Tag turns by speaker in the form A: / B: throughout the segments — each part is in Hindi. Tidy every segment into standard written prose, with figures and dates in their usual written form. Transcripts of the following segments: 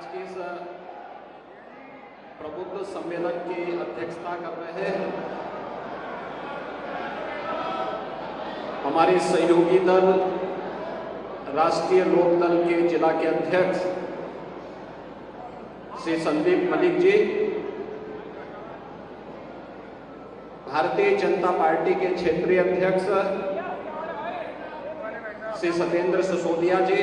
A: आज के इस प्रबुद्ध सम्मेलन की अध्यक्षता कर रहे हैं हमारे सहयोगी दल राष्ट्रीय लोकदल के जिला के अध्यक्ष श्री संदीप मलिक जी, भारतीय जनता पार्टी के क्षेत्रीय अध्यक्ष श्री सत्येंद्र सिसोदिया जी,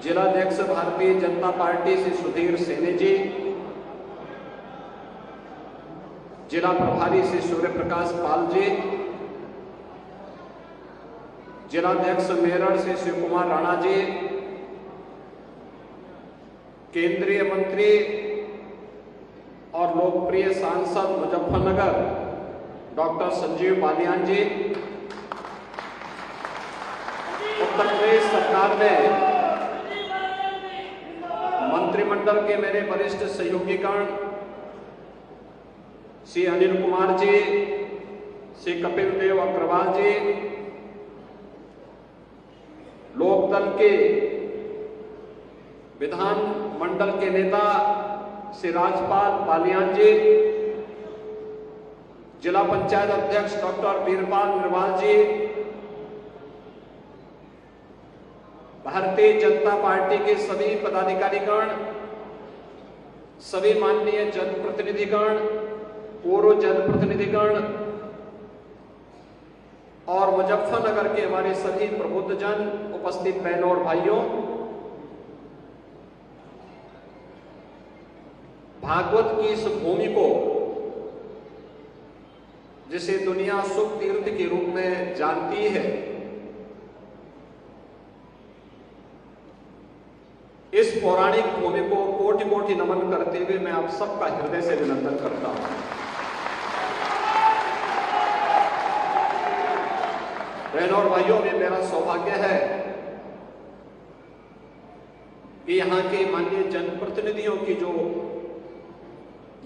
A: जिलाध्यक्ष भारतीय जनता पार्टी श्री सुधीर सेने जी, जिला प्रभारी श्री सूर्य प्रकाश पाल जी, जिलाध्यक्ष मेरठ श्री शिव कुमार राणा जी, केंद्रीय मंत्री और लोकप्रिय सांसद मुजफ्फरनगर डॉक्टर संजीव बालियान जी, उत्तर प्रदेश सरकार में मंत्रिमंडल के मेरे वरिष्ठ सहयोगीगण श्री अनिल कुमार जी, श्री कपिल देव अग्रवाल जी, लोकदल के विधान मंडल के नेता श्री राजपाल बालियान जी, जिला पंचायत अध्यक्ष डॉक्टर वीरपाल निर्वाल जी, भारतीय जनता पार्टी के सभी पदाधिकारीगण, सभी माननीय जनप्रतिनिधिगण, पूर्व जनप्रतिनिधिगण और मुजफ्फरनगर के हमारे सभी प्रबुद्ध जन, उपस्थित बहनों और भाइयों, भागवत की इस भूमि को जिसे दुनिया सुख तीर्थ के रूप में जानती है, इस पौराणिक भूमि को कोटि कोटि नमन करते हुए मैं आप सबका हृदय से अभिनंदन करता हूं। बहनों और भाइयों, में मेरा सौभाग्य है कि यहां के माननीय जनप्रतिनिधियों की जो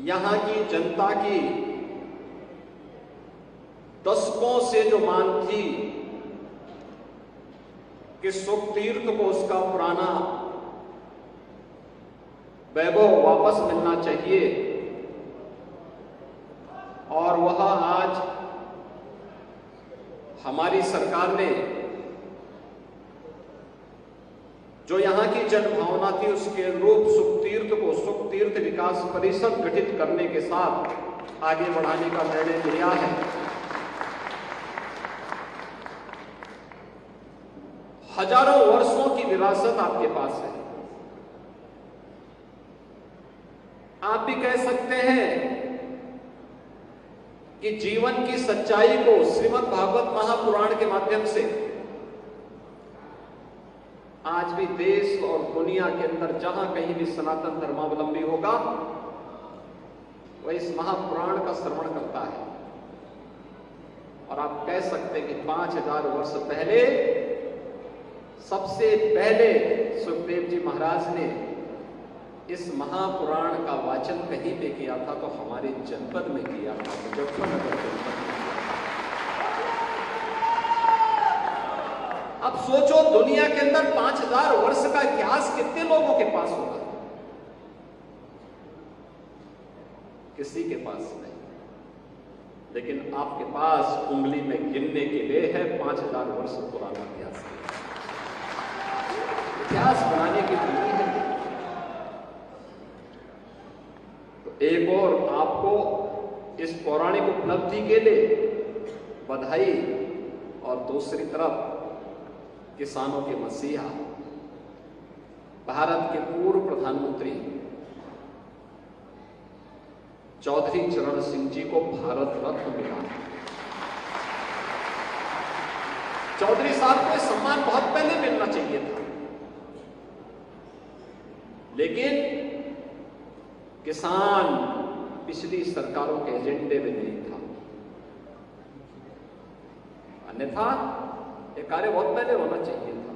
A: यहां की जनता की दशकों से जो मांग थी कि सुख तीर्थ को उसका पुराना वैभव वापस मिलना चाहिए, और वह आज हमारी सरकार ने जो यहां की जनभावना थी उसके अनुरूप सुख तीर्थ को सुख तीर्थ विकास परिषद गठित करने के साथ आगे बढ़ाने का निर्णय लिया है। हजारों वर्षों की विरासत आपके पास है। आप भी कह सकते हैं कि जीवन की सच्चाई को श्रीमद् भागवत महापुराण के माध्यम से आज भी देश और दुनिया के अंदर जहां कहीं भी सनातन धर्मावलंबी होगा वह इस महापुराण का श्रवण करता है। और आप कह सकते हैं कि 5000 वर्ष पहले सबसे पहले सुखदेव जी महाराज ने इस महापुराण का वाचन कहीं पे किया था तो हमारे जनपद में किया था, मुजफ्फरनगर जनपद में। अब सोचो, दुनिया के अंदर 5000 वर्ष का इतिहास कितने लोगों के पास होगा? किसी के पास नहीं, लेकिन आपके पास उंगली में गिनने के लिए है 5000 वर्ष पुराना इतिहास। इतिहास बनाने की विधि है। एक और आपको इस पौराणिक उपलब्धि के लिए बधाई, और दूसरी तरफ किसानों के मसीहा भारत के पूर्व प्रधानमंत्री चौधरी चरण सिंह जी को भारत रत्न मिला। चौधरी साहब को सम्मान बहुत पहले मिलना चाहिए था, लेकिन किसान पिछली सरकारों के एजेंडे में नहीं था। अन्यथा यह कार्य बहुत पहले होना चाहिए था।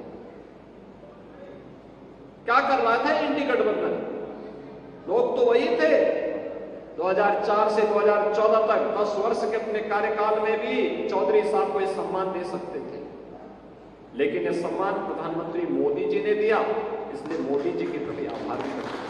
A: क्या कर रहा था इंडी गठबंधन? लोग तो वही थे 2004 से 2014 तक 10 वर्ष के अपने कार्यकाल में भी चौधरी साहब को यह सम्मान दे सकते थे, लेकिन यह सम्मान प्रधानमंत्री मोदी जी ने दिया, इसलिए मोदी जी के प्रति आभार भी करते हैं।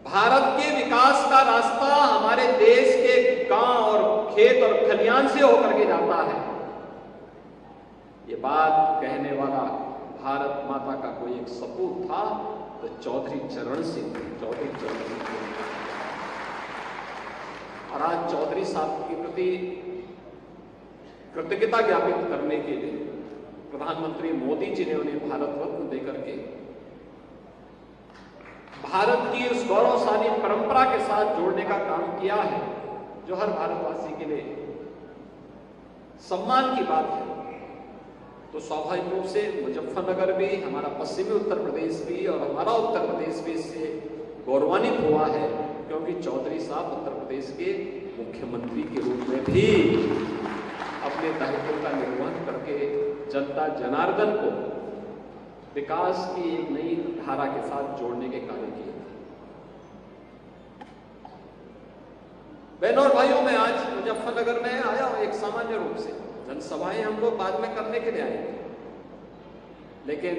A: भारत के विकास का रास्ता हमारे देश के गांव और खेत और खलियान से होकर के जाता है। ये बात कहने वाला भारत माता का कोई एक सपूत था तो चौधरी चरण सिंह थे। और आज चौधरी साहब के प्रति कृतज्ञता ज्ञापित करने के लिए प्रधानमंत्री मोदी जी ने उन्हें भारत रत्न देकर के भारत की उस गौरवशाली परंपरा के साथ जोड़ने का काम किया है, जो हर भारतवासी के लिए सम्मान की बात है। तो स्वाभाविक रूप से मुजफ्फरनगर भी, हमारा पश्चिमी उत्तर प्रदेश भी और हमारा उत्तर प्रदेश भी इससे गौरवान्वित हुआ है, क्योंकि चौधरी साहब उत्तर प्रदेश के मुख्यमंत्री के रूप में भी अपने दायित्व का निर्वहन करके जनता जनार्दन को विकास की एक नई धारा के साथ जोड़ने के कार्य किए थे। बहनों और भाइयों, मैं आज मुजफ्फरनगर में आया हूं एक सामान्य रूप से। जनसभाएं हम लोग बाद में करने के लिए आए थे, लेकिन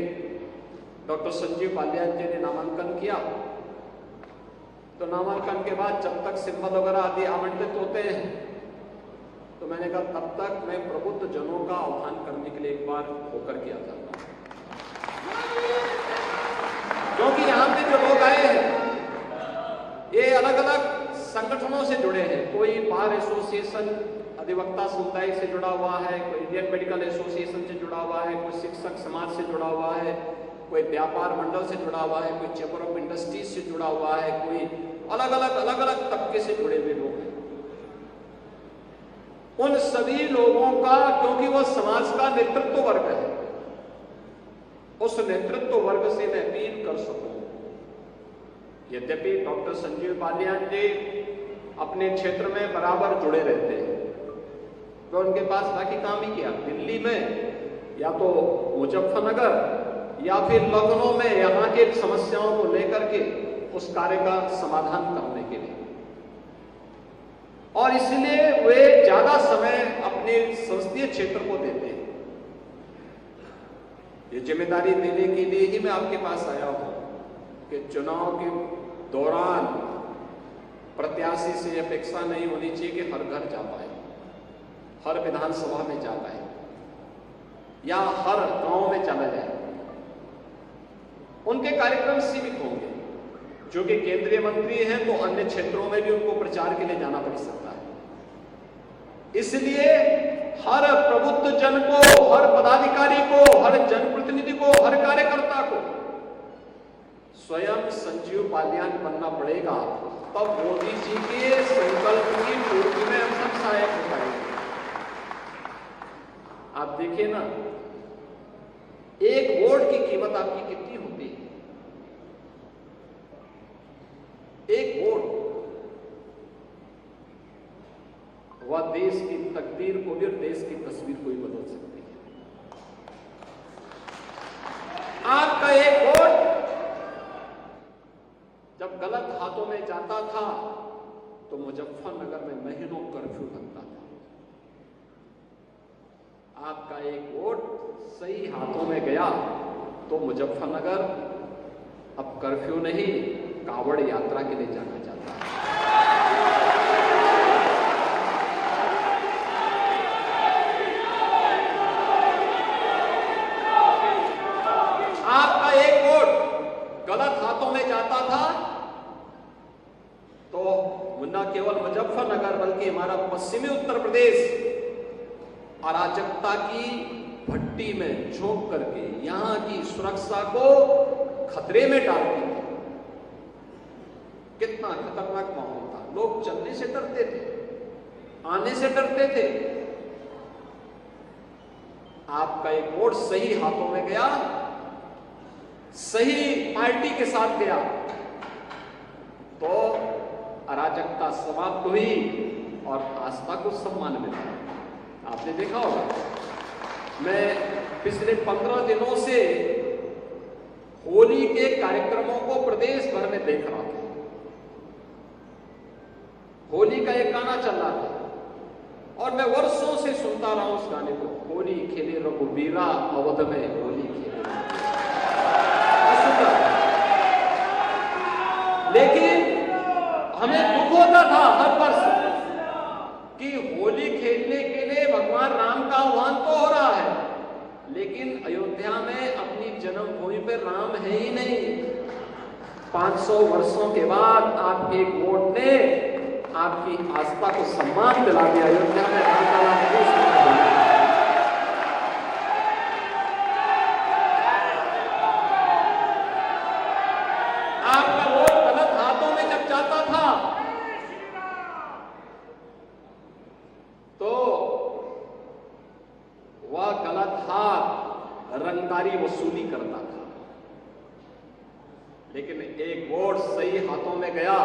A: डॉक्टर संजीव बालियान जी ने नामांकन किया, तो नामांकन के बाद जब तक सिंबल वगैरह आदि आवंटित होते हैं, तो मैंने कहा तब तक मैं प्रबुद्ध जनों का आह्वान करने के लिए एक बार होकर के आता हूं, क्योंकि यहां पे जो लोग आए हैं ये अलग अलग संगठनों से जुड़े हैं। कोई बार एसोसिएशन अधिवक्ता समुदाय से जुड़ा हुआ है, कोई इंडियन मेडिकल एसोसिएशन से जुड़ा हुआ है, कोई शिक्षक समाज से जुड़ा हुआ है, कोई व्यापार मंडल से जुड़ा हुआ है, कोई चैम्बर ऑफ इंडस्ट्रीज से जुड़ा हुआ है, कोई अलग अलग तबके से जुड़े हुए लोग हैं। उन सभी लोगों का, क्योंकि वह समाज का नेतृत्व वर्ग है, उस नेतृत्व वर्ग से मैं अपील कर सकूं। यद्यपि डॉक्टर संजीव बालियान जी अपने क्षेत्र में बराबर जुड़े रहते हैं, तो उनके पास बाकी काम ही किया, दिल्ली में या तो मुजफ्फरनगर या फिर लखनऊ में यहां के समस्याओं को लेकर के उस कार्य का समाधान करने के लिए, और इसलिए वे ज्यादा समय अपने संसदीय क्षेत्र को देते हैं। ये जिम्मेदारी देने के लिए ही मैं आपके पास आया हूं कि चुनाव के दौरान प्रत्याशी से अपेक्षा नहीं होनी चाहिए कि हर घर जा पाए, हर विधानसभा में जा पाए या हर गांव में चला जाए। उनके कार्यक्रम सीमित होंगे, जो कि केंद्रीय मंत्री हैं तो अन्य क्षेत्रों में भी उनको प्रचार के लिए जाना पड़ सकता है। इसलिए हर प्रबुद्ध जन को, हर पदाधिकारी को, हर जनप्रतिनिधि को, हर कार्यकर्ता को स्वयं संजीव बालियान बनना पड़ेगा, तब मोदी जी के संकल्प की पूर्ति में हम सब सहायक हो पाएंगे। आप देखिए ना, एक वोट की कीमत आपकी कितनी होती है? एक वोट वह देश की तकदीर को भी और देश की तस्वीर को भी बदल सकती है। आपका एक वोट जब गलत हाथों में जाता था तो मुजफ्फरनगर में महीनों कर्फ्यू लगता था। आपका एक वोट सही हाथों में गया तो मुजफ्फरनगर अब कर्फ्यू नहीं, कांवड़ यात्रा के लिए जाना चाहता है। आपका एक वोट गलत हाथों में जाता था तो न केवल मुजफ्फरनगर बल्कि हमारा पश्चिमी उत्तर प्रदेश अराजकता की भट्टी में झोंक करके यहां की सुरक्षा को खतरे में डालती थी। कितना खतरनाक माहौल था, लोग चलने से डरते थे, आने से डरते थे। आपका एक वोट सही हाथों में गया, सही पार्टी के साथ गया तो अराजकता समाप्त हुई और आस्था को सम्मान मिला। आपने देखा होगा, मैं पिछले 15 दिनों से होली के कार्यक्रमों को प्रदेश भर में देख रहा था। होली का एक गाना चल रहा था और मैं वर्षों से सुनता रहा हूं उस गाने को, होली होली खेले रघुवीरा, अवध में होली खेले। लेकिन हमें दुख होता था हर वर्ष कि होली खेलने के लिए भगवान राम का आह्वान तो हो रहा है, लेकिन अयोध्या में अपनी जन्मभूमि पर राम है ही नहीं। 500 वर्षों के बाद आपके एक वोट ने आपकी आस्था को सम्मान दिला दिया। अयोध्या में राम लला नहीं। आपका वोट गलत हाथों में जब जाता था तो वह गलत हाथ रंगदारी वसूली करता था, लेकिन एक वोट सही हाथों में गया,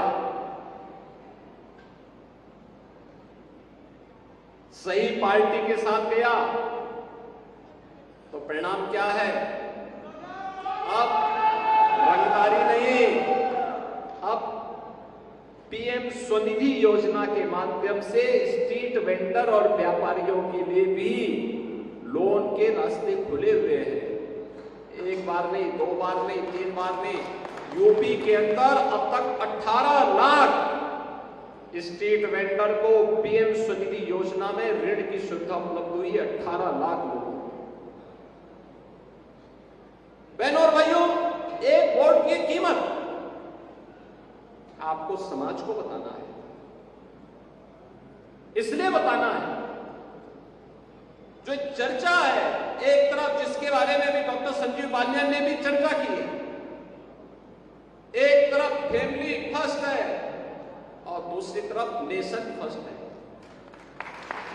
A: सही पार्टी के साथ गया, तो परिणाम क्या है? अब रंगदारी नहीं, अब पीएम स्वनिधि योजना के माध्यम से स्ट्रीट वेंडर और व्यापारियों के लिए भी लोन के रास्ते खुले हुए हैं। एक बार नहीं, 2 बार नहीं, 3 बार नहीं, यूपी के अंदर अब तक 18 लाख स्ट्रीट वेंडर को पीएम स्वनिधि योजना में ऋण की सुविधा उपलब्ध हुई है। 18 लाख लोगों को। बहनों और भाइयों, एक वोट की कीमत आपको समाज को बताना है, इसलिए बताना है। जो चर्चा है एक तरफ, जिसके बारे में भी डॉक्टर संजीव बालियान ने भी चर्चा की है, एक तरफ फैमिली फर्स्ट है और दूसरी तरफ नेशन फर्स्ट है।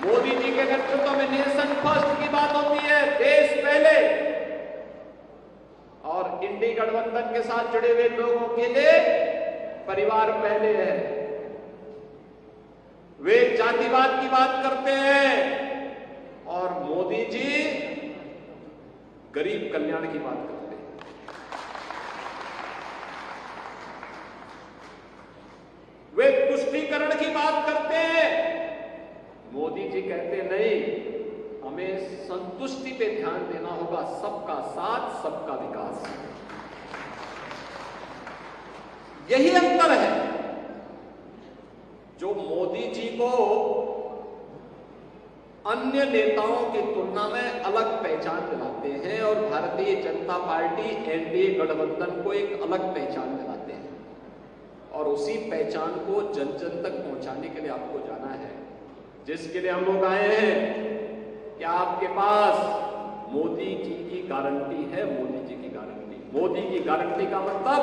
A: मोदी जी के नेतृत्व में नेशन फर्स्ट की बात होती है, देश पहले, और इंडी गठबंधन के साथ जुड़े हुए लोगों के लिए परिवार पहले है। वे जातिवाद की बात करते हैं और मोदी जी गरीब कल्याण की बात करते हैं। वे तुष्टीकरण की बात करते हैं, मोदी जी कहते नहीं, हमें संतुष्टि पे ध्यान देना होगा, सबका साथ सबका विकास। यही अंतर है जो मोदी जी को अन्य नेताओं की तुलना में अलग पहचान दिलाते हैं और भारतीय जनता पार्टी एनडीए गठबंधन को एक अलग पहचान दिलाते हैं। और उसी पहचान को जन जन तक पहुंचाने के लिए आपको जाना है, जिसके लिए हम लोग आए हैं। क्या आपके पास मोदी जी की गारंटी है? मोदी जी की गारंटी। मोदी की गारंटी का मतलब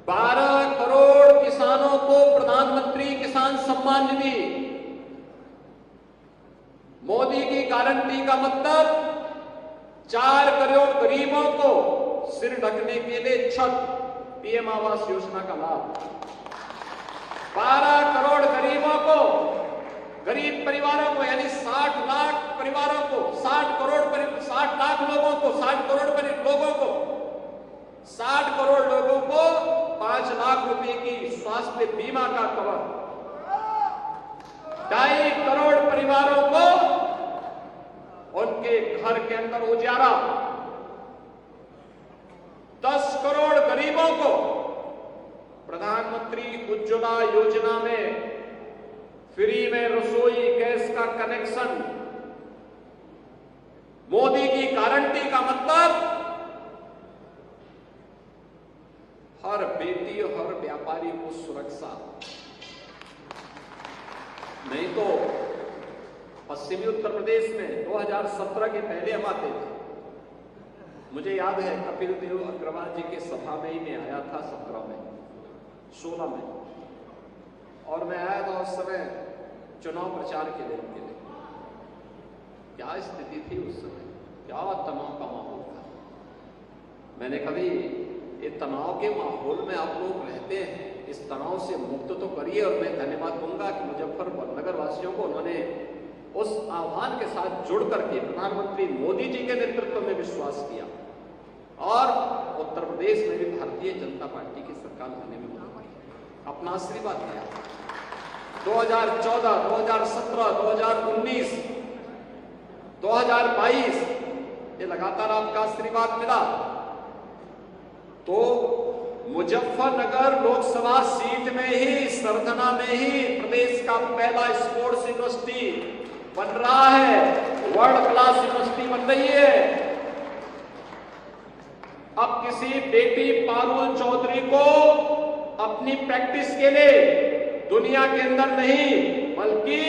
A: 12 करोड़ किसानों को प्रधानमंत्री किसान सम्मान निधि। मोदी की गारंटी का मतलब 4 करोड़ गरीबों को सिर ढकने के लिए छत, पीएम आवास योजना का लाभ। 12 करोड़ गरीबों को, गरीब परिवारों को, यानी 60 लाख परिवारों को, 60 लाख लोगों को, 60 करोड़ लोगों को, 60 करोड़ लोगों को 5 लाख रुपए की स्वास्थ्य बीमा का कवर। 2.5 करोड़ परिवारों को उनके घर के अंदर उजाला। 10 करोड़ गरीबों को प्रधानमंत्री उज्ज्वला योजना में फ्री में रसोई गैस का कनेक्शन। मोदी की गारंटी का मतलब हर बेटी और हर व्यापारी को सुरक्षा। नहीं तो पश्चिमी उत्तर प्रदेश में 2017 के पहले हम आते थे। मुझे याद है कपिल देव अग्रवाल जी के सभा में ही मैं आया था 16 में, और मैं आया था उस समय चुनाव प्रचार के लिए उनके लिए। क्या स्थिति थी उस समय, क्या तनाव का माहौल था। मैंने कभी ये तनाव के माहौल में आप लोग रहते हैं, इस तनाव से मुक्त तो करिए। और मैं धन्यवाद दूंगा कि मुजफ्फरनगर वासियों को उन्होंने उस आह्वान के साथ जुड़ करके प्रधानमंत्री मोदी जी के नेतृत्व में विश्वास किया और उत्तर प्रदेश में भी भारतीय जनता पार्टी की सरकार लाने में अपना आशीर्वाद दिया। 2014, 2017, 2019 2022 ये लगातार आपका आशीर्वाद मिला तो मुजफ्फरनगर लोकसभा सीट में ही, सरथना में ही प्रदेश का पहला स्पोर्ट्स यूनिवर्सिटी बन रहा है, वर्ल्ड क्लास यूनिवर्सिटी बन रही है। अब किसी बेटी पारुल चौधरी को अपनी प्रैक्टिस के लिए दुनिया के अंदर नहीं बल्कि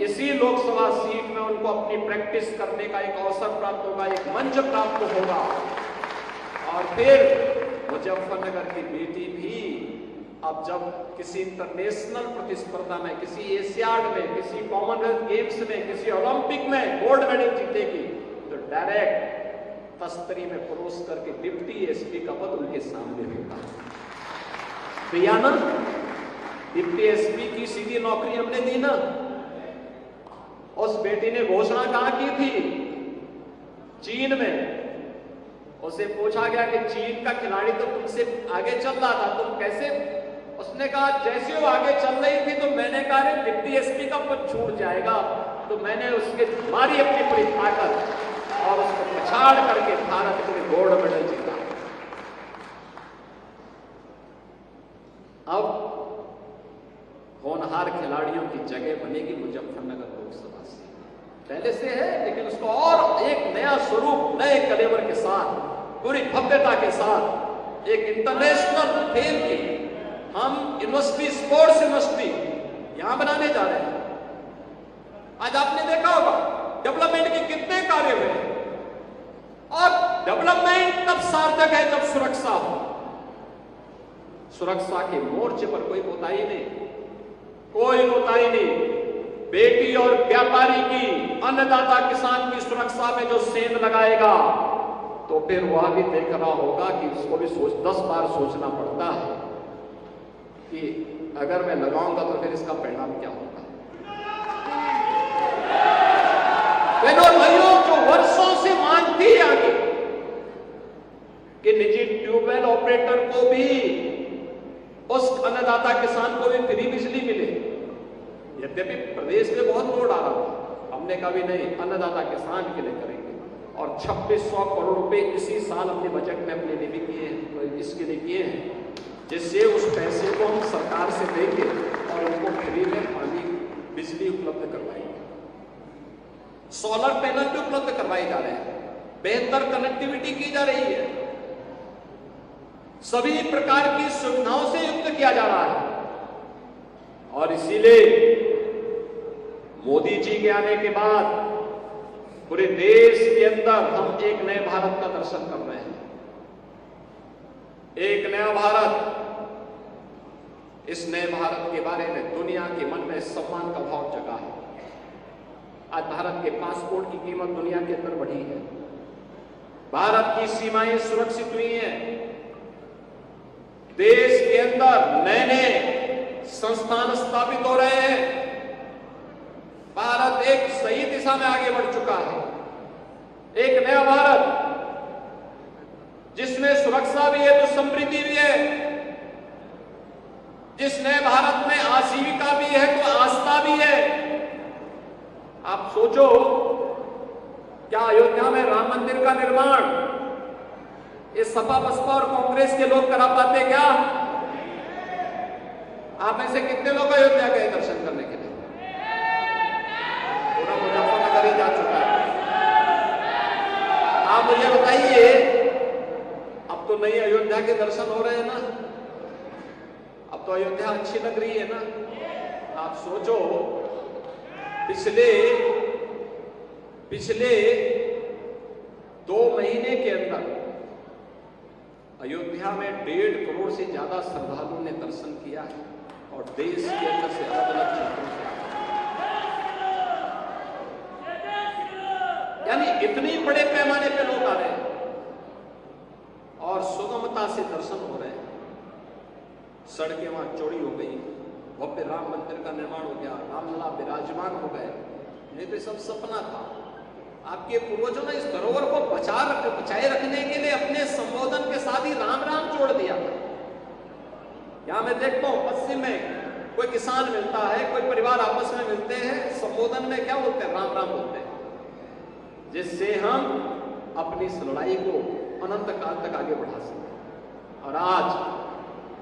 A: इसी लोकसभा सीट में उनको अपनी प्रैक्टिस करने का एक अवसर प्राप्त होगा, एक मंच प्राप्त होगा। और फिर मुजफ्फरनगर की बेटी भी अब जब किसी इंटरनेशनल प्रतिस्पर्धा में, किसी एशियाड में, किसी कॉमनवेल्थ गेम्स में, किसी ओलंपिक में गोल्ड मेडल जीतेगी तो डायरेक्ट तस्तरी में परोस करके डिप्टी एसपी का पद उनके सामने होगा। प्रिया ना, डिप्टी एसपी की सीधी नौकरी हमने दी ना। उस बेटी ने घोषणा कहां की थी? चीन में। उसे पूछा गया कि चीन का खिलाड़ी तो तुमसे आगे चल रहा था, तुम कैसे? उसने कहा जैसे वो आगे चल रही थी तो मैंने कहा डिप्टी एसपी का पद छूट जाएगा, तो मैंने उसके मारी अपनी पूरी ताकत और उसको पछाड़ करके भारत के लिए गोल्ड मेडल जीता। अब होनहार खिलाड़ियों की जगह बनेगी मुजफ्फरनगर लोकसभा से, पहले से है लेकिन उसको और एक नया स्वरूप, नए कलेवर के साथ, पूरी भव्यता के साथ एक इंटरनेशनल खेल की हम यूनिवर्सिटी, स्पोर्ट्स यूनिवर्सिटी यहां बनाने जा रहे हैं। आज आपने देखा होगा डेवलपमेंट के कितने कार्य हुए, और डेवलपमेंट तब सार्थक है जब सुरक्षा हो। सुरक्षा के मोर्चे पर कोई कोताही नहीं, कोई कोताही नहीं। बेटी और व्यापारी की, अन्नदाता किसान की सुरक्षा में जो सेंध लगाएगा तो फिर वह भी देख रहा होगा कि उसको भी 10 बार सोचना पड़ता है कि अगर मैं लगाऊंगा तो फिर इसका परिणाम क्या होगा। बहनों और भाइयों, जो वर्षों से मांग थी आगे कि निजी ट्यूबवेल ऑपरेटर को भी, उस अन्नदाता किसान को भी फ्री बिजली मिले। यद्यपि प्रदेश में बहुत लोड आ रहा था, हमने कभी नहीं, अन्नदाता किसान के लिए करेंगे। और 2600 करोड़ रुपए इसी साल अपने बजट में अपने लिए भी किए हैं, तो इसके लिए किए हैं, जिससे उस पैसे को हम सरकार से देंगे और उनको फ्री में पानी, बिजली उपलब्ध करवाएंगे। सोलर पैनल भी उपलब्ध करवाए जा रहे हैं, बेहतर कनेक्टिविटी की जा रही है, सभी प्रकार की सुविधाओं से युक्त किया जा रहा है। और इसीलिए मोदी जी के आने के बाद पूरे देश के अंदर हम एक नए भारत का दर्शन कर रहे हैं। एक नया भारत, इस नए भारत के बारे में दुनिया के मन में सम्मान का भाव जगा है। आज भारत के पासपोर्ट की कीमत दुनिया के अंदर बढ़ी है, भारत की सीमाएं सुरक्षित हुई हैं, देश के अंदर नए नए संस्थान स्थापित हो रहे हैं। भारत एक सही दिशा में आगे बढ़ चुका है। एक नया भारत जिसमें सुरक्षा भी है तो समृद्धि भी है, जिस नए भारत में आजीविका भी है तो आस्था भी है। आप सोचो, क्या अयोध्या में राम मंदिर का निर्माण ये सपा, बसपा और कांग्रेस के लोग करा पाते क्या? आप में से कितने लोग अयोध्या गए दर्शन करने के लिए? पूरा मुजफ्फरनगर ही जा चुका है। आप मुझे बताइए, अब तो नई अयोध्या के दर्शन हो रहे हैं ना, अब तो अयोध्या अच्छी लग रही है ना। आप सोचो, पिछले 2 महीने के अंदर अयोध्या में 1.5 करोड़ से ज्यादा श्रद्धालुओं ने दर्शन किया है, और देश के अंदर से अलग अलग क्षेत्रों से, यानी इतनी बड़े पैमाने पे लोग आ रहे हैं और सुगमता से दर्शन हो रहे हैं। सड़कें वहां चौड़ी हो गई, भव्य राम मंदिर का निर्माण हो गया, रामलला विराजमान हो गए। नहीं तो सब सपना था। आपके पूर्वजों ने इस धरोहर को बचाए रखने के लिए अपने संबोधन के साथ ही राम राम जोड़ दिया था। यहां मैं देखता हूं पश्चिम में कोई किसान मिलता है, कोई परिवार आपस में मिलते हैं, संबोधन में क्या बोलते हैं? राम राम बोलते हैं। जिससे हम अपनी इस लड़ाई को अनंत काल तक आगे बढ़ा सकें। और आज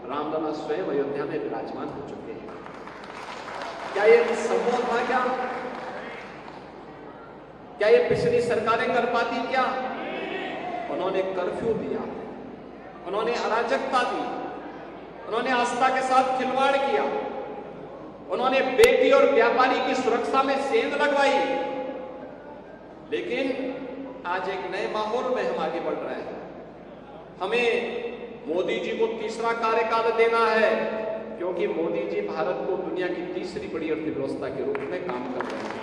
A: रामलला स्वयं अयोध्या में विराजमान हो चुके हैं। क्या ये संभव था? क्या ये पिछली सरकारें कर पाती? क्या उन्होंने कर्फ्यू दिया, उन्होंने अराजकता दी, उन्होंने आस्था के साथ खिलवाड़ किया, उन्होंने बेटी और व्यापारी की सुरक्षा में सेंध लगवाई। लेकिन आज एक नए माहौल में हम आगे बढ़ रहे हैं। हमें मोदी जी को तीसरा कार्यकाल देना है, क्योंकि मोदी जी भारत को दुनिया की तीसरी बड़ी अर्थव्यवस्था के रूप में काम कर रहे हैं।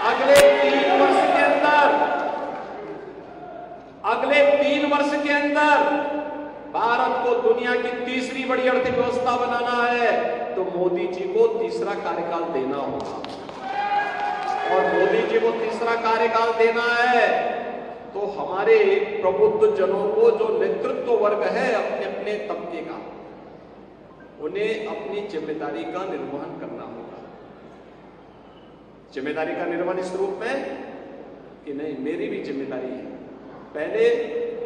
A: अगले 3 वर्ष के अंदर भारत को दुनिया की तीसरी बड़ी अर्थव्यवस्था बनाना है, तो मोदी जी को तीसरा कार्यकाल देना होगा। और मोदी जी को तीसरा कार्यकाल देना है तो हमारे प्रबुद्ध जनों को, जो नेतृत्व वर्ग है अपने अपने तबके का, उन्हें अपनी जिम्मेदारी का निर्वहन करना होगा। जिम्मेदारी का निर्वहन इस रूप में कि नहीं, मेरी भी जिम्मेदारी है, पहले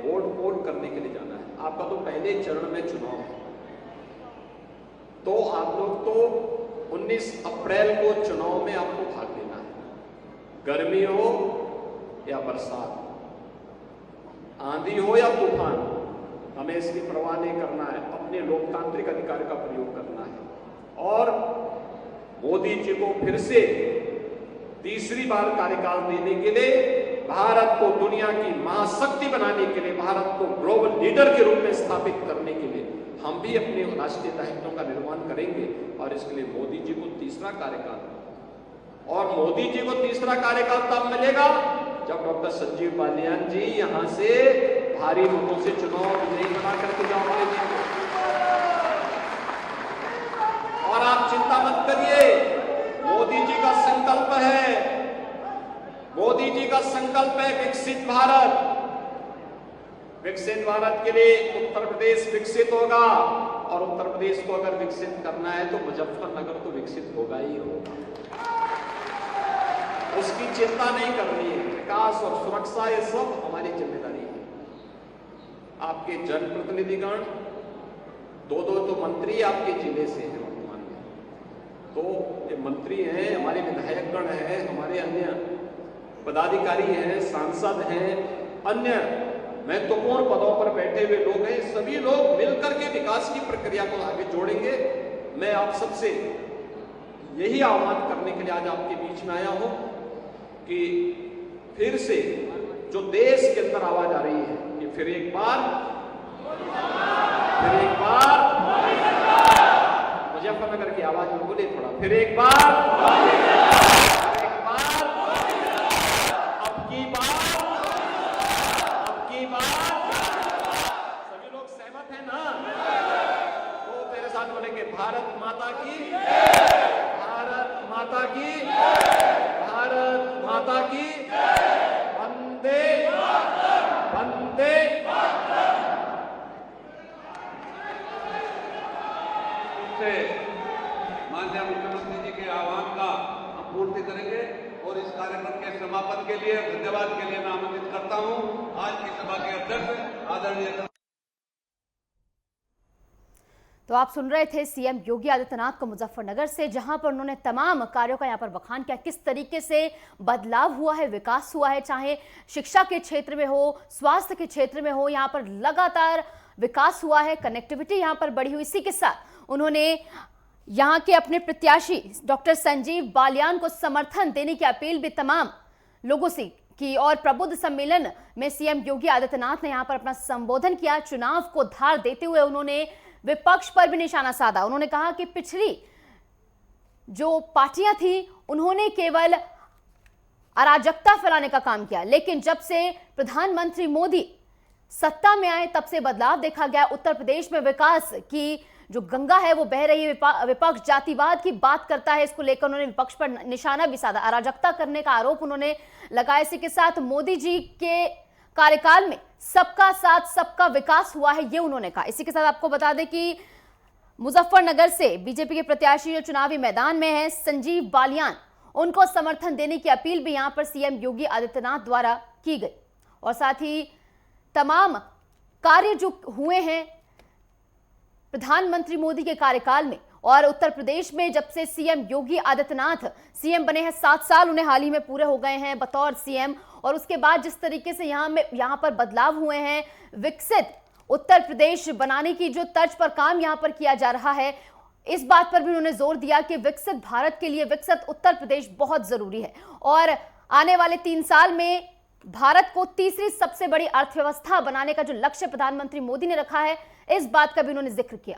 A: वोट करने के लिए जाना है। आपका तो पहले चरण में चुनाव है, तो आप लोग तो 19 अप्रैल को चुनाव में आपको भाग लेना है। गर्मी हो या बरसात, आंधी हो या तूफान, हमें इसकी परवाह नहीं करना है, अपने लोकतांत्रिक अधिकार का प्रयोग करना है। और मोदी जी को फिर से तीसरी बार कार्यकाल देने के लिए, भारत को दुनिया की महाशक्ति बनाने के लिए, भारत को ग्लोबल लीडर के रूप में स्थापित करने के लिए हम भी अपने राष्ट्रीय दायित्वों का निर्वहन करेंगे। और इसके लिए मोदी जी को तीसरा कार्यकाल, और मोदी जी को तीसरा कार्यकाल तब मिलेगा जब डॉक्टर संजीव बालियान जी यहां से भारी मतों से चुनाव विजयी बना करके जाओगे। और आप चिंता मत करिए, मोदी जी का संकल्प है, मोदी जी का संकल्प है विकसित भारत। विकसित भारत के लिए उत्तर प्रदेश विकसित होगा, और उत्तर प्रदेश को अगर विकसित करना है तो मुजफ्फरनगर तो विकसित होगा ही होगा। उसकी चिंता नहीं करनी है। विकास और सुरक्षा ये सब हमारी जिम्मेदारी है। आपके जनप्रतिनिधिगण, दो तो मंत्री आपके जिले से हैं वर्तमान में, तो ये मंत्री हैं, हमारे विधायकगण हैं, हमारे अन्य पदाधिकारी हैं, सांसद हैं, अन्य महत्वपूर्ण पदों पर बैठे हुए लोग हैं। सभी लोग मिलकर के विकास की प्रक्रिया को आगे जोड़ेंगे। मैं आप सबसे यही आह्वान करने के लिए आज आपके बीच में आया हूं कि फिर से जो देश के अंदर आवाज आ रही है कि फिर एक बार मुजफ्फरनगर की आवाज में बोले थोड़ा, फिर एक बार, अब की बार। सभी लोग सहमत हैं ना? तो मेरे साथ बोलेंगे, भारत माता की, भारत माता की, भारत माता की, वंदे वंदे।
B: माननीय मुख्यमंत्री जी के आह्वान का हम पूर्ति करेंगे और इस कार्यक्रम के समापन के लिए, धन्यवाद के लिए मैं आमंत्रित करता हूं आज की सभा के अध्यक्ष आदरणीय।
C: तो आप सुन रहे थे सीएम योगी आदित्यनाथ को मुजफ्फरनगर से, जहां पर उन्होंने तमाम कार्यों का यहां पर बखान किया, किस तरीके से बदलाव हुआ है, विकास हुआ है, चाहे शिक्षा के क्षेत्र में हो, स्वास्थ्य के क्षेत्र में हो, यहां पर लगातार विकास हुआ है, कनेक्टिविटी यहां पर बढ़ी हुई। इसी के साथ उन्होंने यहां के अपने प्रत्याशी डॉक्टर संजीव बालियान को समर्थन देने की अपील भी तमाम लोगों से की। और प्रबुद्ध सम्मेलन में सीएम योगी आदित्यनाथ ने यहां पर अपना संबोधन किया। चुनाव को धार देते हुए उन्होंने विपक्ष पर भी निशाना साधा। उन्होंने कहा कि पिछली जो पार्टियां थी उन्होंने केवल अराजकता फैलाने का काम किया, लेकिन जब से प्रधानमंत्री मोदी सत्ता में आए तब से बदलाव देखा गया। उत्तर प्रदेश में विकास की जो गंगा है वो बह रही है। विपक्ष जातिवाद की बात करता है, इसको लेकर उन्होंने विपक्ष पर निशाना भी साधा, अराजकता करने का आरोप उन्होंने लगाया। इसी के साथ मोदी जी के कार्यकाल में सबका साथ सबका विकास हुआ है, ये उन्होंने कहा। इसी के साथ आपको बता दें कि मुजफ्फरनगर से बीजेपी के प्रत्याशी जो चुनावी मैदान में है संजीव बालियान, उनको समर्थन देने की अपील भी यहां पर सीएम योगी आदित्यनाथ द्वारा की गई। और साथ ही तमाम कार्य जो हुए हैं प्रधानमंत्री मोदी के कार्यकाल में, और उत्तर प्रदेश में जब से सीएम योगी आदित्यनाथ सीएम बने हैं, 7 साल उन्हें हाल ही में पूरे हो गए हैं बतौर सीएम, और उसके बाद जिस तरीके से यहां पर बदलाव हुए हैं, विकसित उत्तर प्रदेश बनाने की जो तर्ज पर काम यहां पर किया जा रहा है, इस बात पर भी उन्होंने जोर दिया कि विकसित भारत के लिए विकसित उत्तर प्रदेश बहुत जरूरी है, और आने वाले 3 साल में भारत को तीसरी सबसे बड़ी अर्थव्यवस्था बनाने का जो लक्ष्य प्रधानमंत्री मोदी ने रखा है, इस बात का भी उन्होंने जिक्र किया।